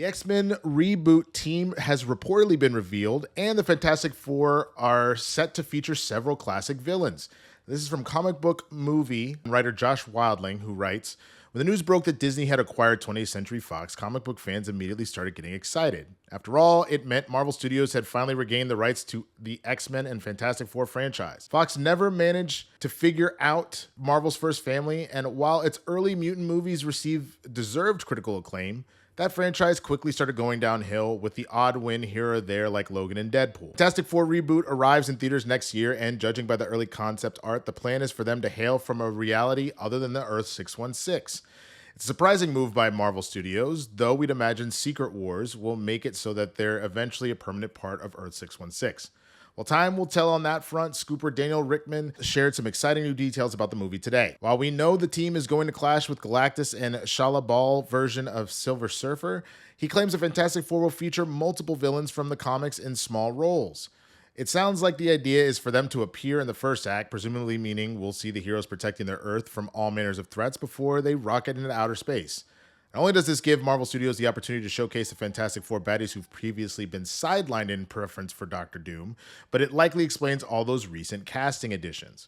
The X-Men reboot team has reportedly been revealed, and the Fantastic Four are set to feature several classic villains. This is from comic book movie writer Josh Wildling, who writes, "When the news broke that Disney had acquired 20th Century Fox, comic book fans immediately started getting excited. After all, it meant Marvel Studios had finally regained the rights to the X-Men and Fantastic Four franchise. Fox never managed to figure out Marvel's first family, and while its early mutant movies received deserved critical acclaim, that franchise quickly started going downhill with the odd win here or there like Logan and Deadpool. Fantastic Four reboot arrives in theaters next year, and judging by the early concept art, the plan is for them to hail from a reality other than the Earth 616. It's a surprising move by Marvel Studios, though we'd imagine Secret Wars will make it so that they're eventually a permanent part of Earth 616. Well, time will tell on that front. Scooper Daniel Rickman shared some exciting new details about the movie today. While we know the team is going to clash with Galactus and Shia LaBeouf version of Silver Surfer, he claims the Fantastic Four will feature multiple villains from the comics in small roles. It sounds like the idea is for them to appear in the first act, presumably meaning we'll see the heroes protecting their Earth from all manners of threats before they rocket into outer space. Not only does this give Marvel Studios the opportunity to showcase the Fantastic Four baddies who've previously been sidelined in preference for Doctor Doom, but it likely explains all those recent casting additions.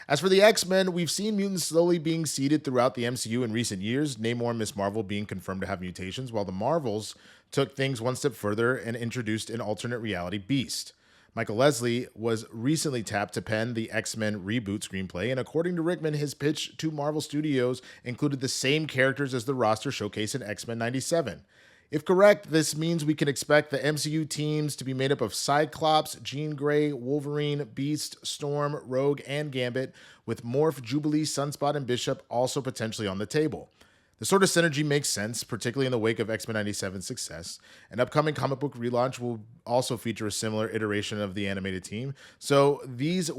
As for the X-Men, we've seen mutants slowly being seeded throughout the MCU in recent years, Namor and Miss Marvel being confirmed to have mutations, while the Marvels took things one step further and introduced an alternate reality Beast. Michael Leslie was recently tapped to pen the X-Men reboot screenplay, and according to Rickman, his pitch to Marvel Studios included the same characters as the roster showcased in X-Men 97. If correct, this means we can expect the MCU teams to be made up of Cyclops, Jean Grey, Wolverine, Beast, Storm, Rogue, and Gambit, with Morph, Jubilee, Sunspot, and Bishop also potentially on the table. The sort of synergy makes sense, particularly in the wake of X-Men 97's success. An upcoming comic book relaunch will also feature a similar iteration of the animated team, so these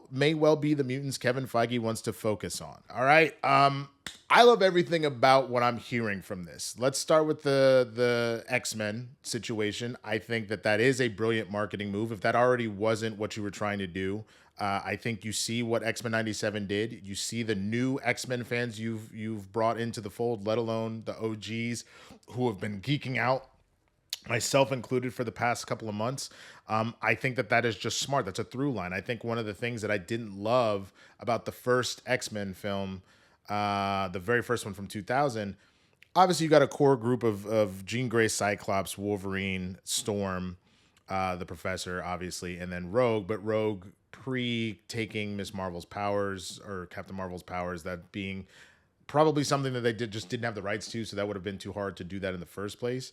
may well be the mutants Kevin Feige wants to focus on. All right, I love everything about what I'm hearing from this. Let's start with the X-Men situation. I think that is a brilliant marketing move. If that already wasn't what you were trying to do, I think you see what X-Men 97 did. You see the new X-Men fans you've brought into the fold, let alone the OGs who have been geeking out, myself included, for the past couple of months. I think that is just smart. That's a through line. I think one of the things that I didn't love about the first X-Men film, the very first one from 2000, obviously you got a core group of Jean Grey, Cyclops, Wolverine, Storm, the Professor, obviously, and then Rogue, but Rogue pre-taking Miss Marvel's powers, or Captain Marvel's powers, that being probably something that they just didn't have the rights to, so that would have been too hard to do that in the first place.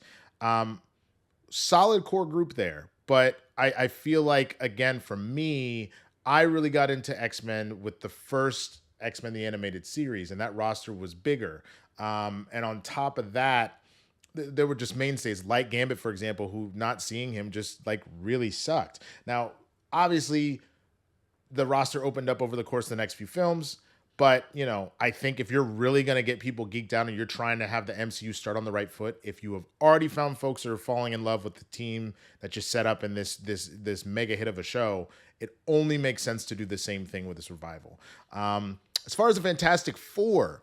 Solid core group there, but I feel like, again, for me, I really got into X-Men with the first X-Men the Animated Series, and that roster was bigger. And on top of that, there were just mainstays like Gambit, for example, who not seeing him just like really sucked. Now, obviously, the roster opened up over the course of the next few films, but, you know, I think if you're really going to get people geeked out and you're trying to have the MCU start on the right foot, if you have already found folks who are falling in love with the team that you set up in this mega hit of a show, it only makes sense to do the same thing with this revival. As far as the Fantastic Four,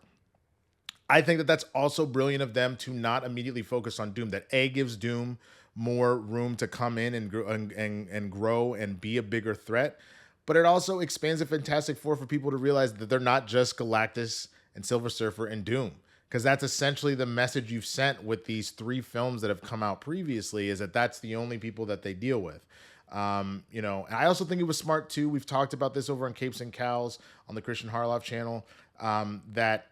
I think that's also brilliant of them to not immediately focus on Doom. That gives Doom more room to come in and grow and be a bigger threat. But it also expands the Fantastic Four for people to realize that they're not just Galactus and Silver Surfer and Doom. Because that's essentially the message you've sent with these three films that have come out previously, is that that's the only people that they deal with. You know, I also think it was smart too. We've talked about this over on Capes and Cows on the Christian Harloff channel, that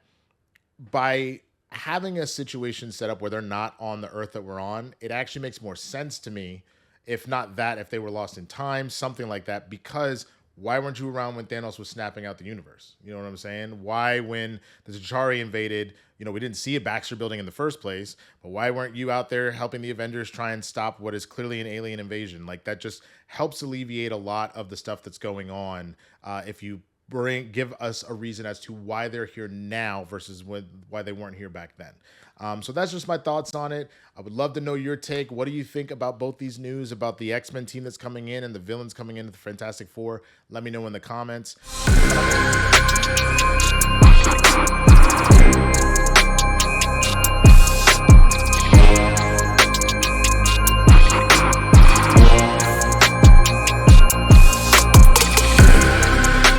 by having a situation set up where they're not on the Earth that we're on, it actually makes more sense to me, if not that, if they were lost in time, something like that, because why weren't you around when Thanos was snapping out the universe? You know what I'm saying? Why, when the T'Chari invaded, you know, we didn't see a Baxter building in the first place, but why weren't you out there helping the Avengers try and stop what is clearly an alien invasion? Like, that just helps alleviate a lot of the stuff that's going on, if you give us a reason as to why they're here now versus why they weren't here back then. So that's just my thoughts on it. I would love to know your take. What do you think about both these news, about the X-Men team that's coming in and the villains coming in, the Fantastic Four? Let me know in the comments.